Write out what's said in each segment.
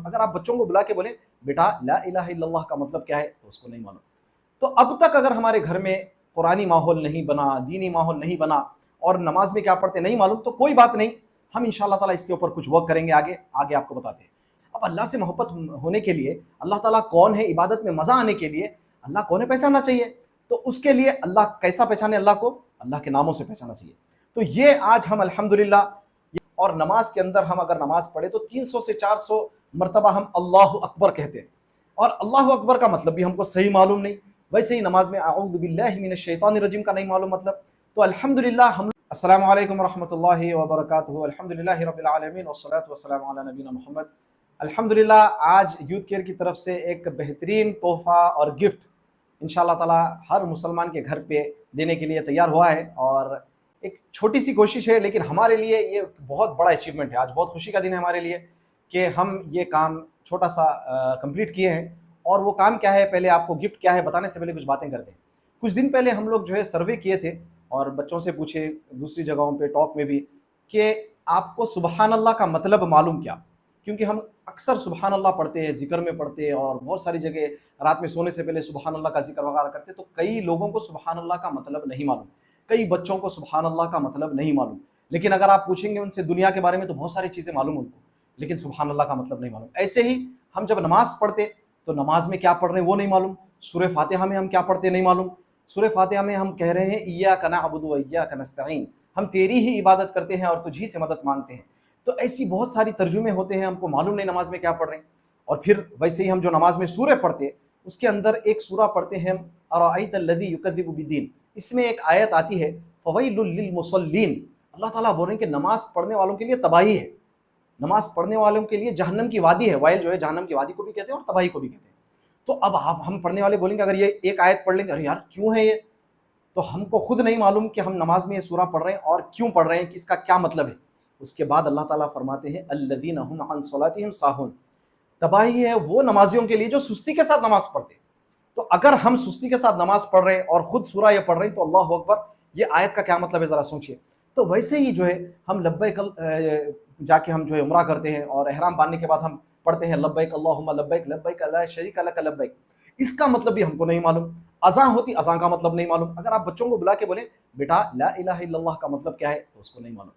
اگر آپ بچوں کو بلا کے بولیں بیٹا لا الہ الا اللہ کا مطلب کیا ہے تو اس کو نہیں معلوم. تو اب تک اگر ہمارے گھر میں قرآنی ماحول نہیں بنا، دینی ماحول نہیں بنا اور نماز میں کیا پڑھتے نہیں معلوم، تو کوئی بات نہیں، ہم انشاءاللہ تعالیٰ اس کے اوپر کچھ ورک کریں گے، آگے آپ کو بتاتے ہیں. اب اللہ سے محبت ہونے کے لیے، اللہ تعالیٰ کون ہے، عبادت میں مزہ آنے کے لیے اللہ کون ہے پہچاننا چاہیے. تو اس کے لیے اللہ کیسا پہچانے اللہ کو؟ اللہ کے ناموں سے پہچاننا چاہیے. تو یہ آج ہم الحمدللہ، اور نماز کے اندر ہم اگر نماز پڑھے تو 300 سے 400 مرتبہ ہم اللہ اکبر کہتے ہیں. اور اللہ اکبر کا مطلب بھی ہم کو صحیح معلوم نہیں، ویسے ہی نماز میں اعوذ باللہ من الشیطان الرجیم کا نہیں معلوم مطلب. تو الحمدللہ ہم السلام علیکم ورحمۃ اللہ وبرکاتہ. الحمدللہ رب العالمین والصلاۃ والسلام علی نبینا محمد. الحمدللہ آج یوتھ کیئر کی طرف سے ایک بہترین تحفہ اور گفٹ انشاءاللہ تعالیٰ ہر مسلمان کے گھر پہ دینے کے لیے تیار ہوا ہے. اور ایک چھوٹی سی کوشش ہے لیکن ہمارے لیے یہ بہت بڑا اچیومنٹ ہے. آج بہت خوشی کا دن ہے ہمارے لیے کہ ہم یہ کام چھوٹا سا کمپلیٹ کیے ہیں. اور وہ کام کیا ہے، پہلے آپ کو گفٹ کیا ہے بتانے سے پہلے کچھ باتیں کرتے ہیں. کچھ دن پہلے ہم لوگ جو ہے سروے کیے تھے اور بچوں سے پوچھے دوسری جگہوں پہ ٹاک میں بھی کہ آپ کو سبحان اللہ کا مطلب معلوم کیا؟ کیونکہ ہم اکثر سبحان اللہ پڑھتے ہیں، ذکر میں پڑھتے ہیں اور بہت ساری جگہ رات میں سونے سے پہلے سبحان اللہ کا ذکر وغیرہ کرتے. تو کئی لوگوں کو سبحان اللہ کا مطلب نہیں معلوم، کئی بچوں کو سبحان اللہ کا مطلب نہیں معلوم. لیکن اگر آپ پوچھیں گے ان سے دنیا کے بارے میں تو بہت ساری چیزیں معلوم ان کو، لیکن سبحان اللہ کا مطلب نہیں معلوم. ایسے ہی ہم جب نماز پڑھتے تو نماز میں کیا پڑھ رہے ہیں وہ نہیں معلوم، سورہ فاتحہ میں ہم کیا پڑھتے نہیں معلوم. سورہ فاتحہ میں ہم کہہ رہے ہیں ایاک نعبد و ایاک نستعین، ہم تیری ہی عبادت کرتے ہیں اور تجھی سے مدد مانگتے ہیں. تو ایسی بہت ساری ترجمے ہوتے ہیں، ہم کو معلوم نہیں نماز میں کیا پڑھ رہے ہیں. اور پھر ویسے ہی ہم جو نماز میں سورہ پڑھتے اس کے اندر ایک سورہ پڑھتے ہیں ارأیت الذی یکذب بالدین. اس میں ایک آیت آتی ہے فویل للمصلین. اللہ تعالیٰ بول رہے ہیں کہ نماز پڑھنے والوں کے لیے تباہی ہے، نماز پڑھنے والوں کے لیے جہنم کی وادی ہے. وائل جو ہے جہنم کی وادی کو بھی کہتے ہیں اور تباہی کو بھی کہتے ہیں. تو اب ہم پڑھنے والے بولیں گے اگر یہ ایک آیت پڑھ لیں گے ارے یار کیوں ہے یہ، تو ہم کو خود نہیں معلوم کہ ہم نماز میں یہ سورہ پڑھ رہے ہیں اور کیوں پڑھ رہے ہیں، کہ اس کا کیا مطلب ہے. اس کے بعد اللہ تعالیٰ فرماتے ہیں الذین هم عن صلاتهم ساہون. تباہی ہے وہ نمازیوں کے لیے جو سستی کے ساتھ نماز پڑھتے ہیں. تو اگر ہم سستی کے ساتھ نماز پڑھ رہے ہیں اور خود سورہ یہ پڑھ رہے ہیں تو اللہ اکبر، یہ آیت کا کیا مطلب ہے ذرا سوچئے. تو ویسے ہی جو ہے ہم لبیک جا کے ہم جو ہے عمرہ کرتے ہیں اور احرام باندھنے کے بعد ہم پڑھتے ہیں لبیک اللہم لبیک لبیک لا شریک لک لبیک. اس کا مطلب بھی ہم کو نہیں معلوم. اذان ہوتی، اذان کا مطلب نہیں معلوم. اگر آپ بچوں کو بلا کے بولیں بیٹا لا الہ الا اللہ کا مطلب کیا ہے تو اس کو نہیں معلوم.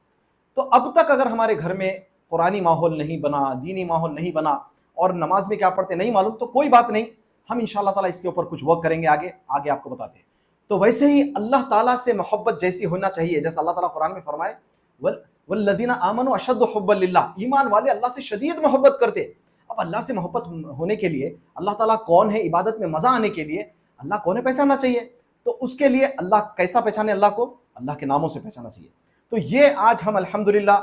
تو اب تک اگر ہمارے گھر میں قرآنی ماحول نہیں بنا، دینی ماحول نہیں بنا اور نماز میں کیا پڑھتے نہیں معلوم، تو کوئی بات نہیں، ہم انشاءاللہ تعالیٰ اس کے اوپر کچھ ورک کریں گے، آگے آپ کو بتاتے ہیں. تو ویسے ہی اللہ تعالیٰ سے محبت جیسی ہونا چاہیے، جیسا اللہ تعالیٰ قرآن میں فرمائے والذین آمنوا اشد حبا للہ، ایمان والے اللہ سے شدید محبت کرتے. اب اللہ سے محبت ہونے کے لیے، اللہ تعالیٰ کون ہے، عبادت میں مزہ آنے کے لیے اللہ کون ہے پہچاننا چاہیے. تو اس کے لیے اللہ کیسا پہچانے اللہ کو؟ اللہ کے ناموں سے پہچاننا چاہیے. تو یہ آج ہم الحمدللہ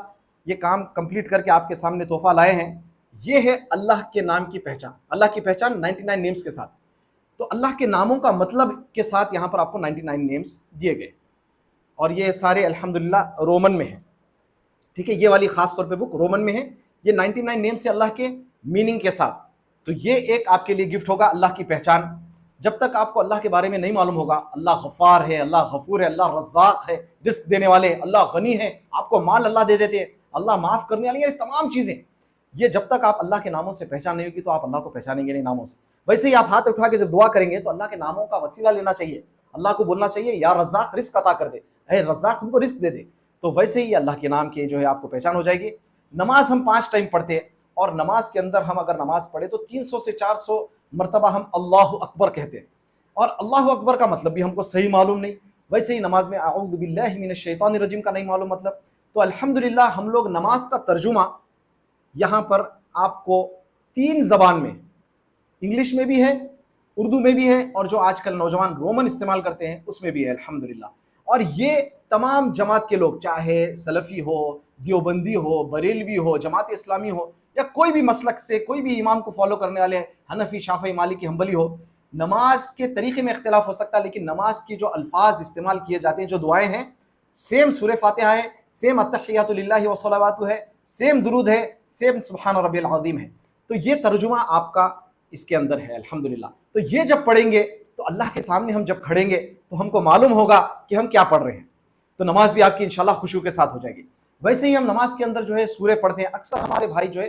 یہ کام کمپلیٹ کر کے آپ کے سامنے تحفہ لائے ہیں. یہ ہے اللہ کے نام کی پہچان، اللہ کی پہچان 99 نیمز کے ساتھ. تو اللہ کے ناموں کا مطلب کے ساتھ یہاں پر آپ کو 99 نیمز دیے گئے اور یہ سارے الحمدللہ رومن میں ہیں. ٹھیک ہے، یہ والی خاص طور پہ بک رومن میں ہے. یہ 99 نیمز سے اللہ کے میننگ کے ساتھ. تو یہ ایک آپ کے لیے گفٹ ہوگا اللہ کی پہچان. جب تک آپ کو اللہ کے بارے میں نہیں معلوم ہوگا، اللہ غفار ہے، اللہ غفور ہے، اللہ رزاق ہے، رزق دینے والے، اللہ غنی ہے، آپ کو مال اللہ دے دیتے ہیں، اللہ معاف کرنے والی ہے، اس تمام چیزیں یہ جب تک آپ اللہ کے ناموں سے پہچان نہیں ہوگی تو آپ اللہ کو پہچانیں گے نہیں ناموں سے. ویسے ہی آپ ہاتھ اٹھا کے جب دعا کریں گے تو اللہ کے ناموں کا وسیلہ لینا چاہیے. اللہ کو بولنا چاہیے یا رزاق رزق عطا کر دے، اے رزاق ہم کو رزق دے دے. تو ویسے ہی اللہ کے نام کے جو ہے آپ کو پہچان ہو جائے گی. نماز ہم 5 ٹائم پڑھتے ہیں اور نماز کے اندر ہم اگر نماز پڑھے تو 300 سے 400 مرتبہ ہم اللہ اکبر کہتے ہیں. اور اللہ اکبر کا مطلب بھی ہم کو صحیح معلوم نہیں. ویسے ہی نماز میں اعوذ باللہ من الشیطان الرجیم کا نہیں معلوم مطلب. تو الحمدللہ ہم لوگ نماز کا ترجمہ یہاں پر آپ کو 3 زبان میں، انگلش میں بھی ہے، اردو میں بھی ہے، اور جو آج کل نوجوان رومن استعمال کرتے ہیں اس میں بھی ہے الحمدللہ. اور یہ تمام جماعت کے لوگ، چاہے سلفی ہو، دیوبندی ہو، بریلوی ہو، جماعت اسلامی ہو، یا کوئی بھی مسلک سے، کوئی بھی امام کو فالو کرنے والے، حنفی، شافعی، مالکی، حنبلی ہو، نماز کے طریقے میں اختلاف ہو سکتا ہے لیکن نماز کی جو الفاظ استعمال کیے جاتے ہیں، جو دعائیں ہیں، سیم سورہ فاتحہ ہے، سیم التحیات للہ والصلوات ہے، سیم درود ہے، سیم سبحان ربی العظیم ہے. تو یہ ترجمہ آپ کا اس کے اندر ہے الحمدللہ. تو یہ جب پڑھیں گے تو اللہ کے سامنے ہم جب کھڑیں گے تو ہم کو معلوم ہوگا کہ ہم کیا پڑھ رہے ہیں. تو نماز بھی آپ کی انشاءاللہ خشوع کے ساتھ ہو جائے گی. ویسے ہی ہم نماز کے اندر جو ہے سورے پڑھتے ہیں. اکثر ہمارے بھائی جو ہے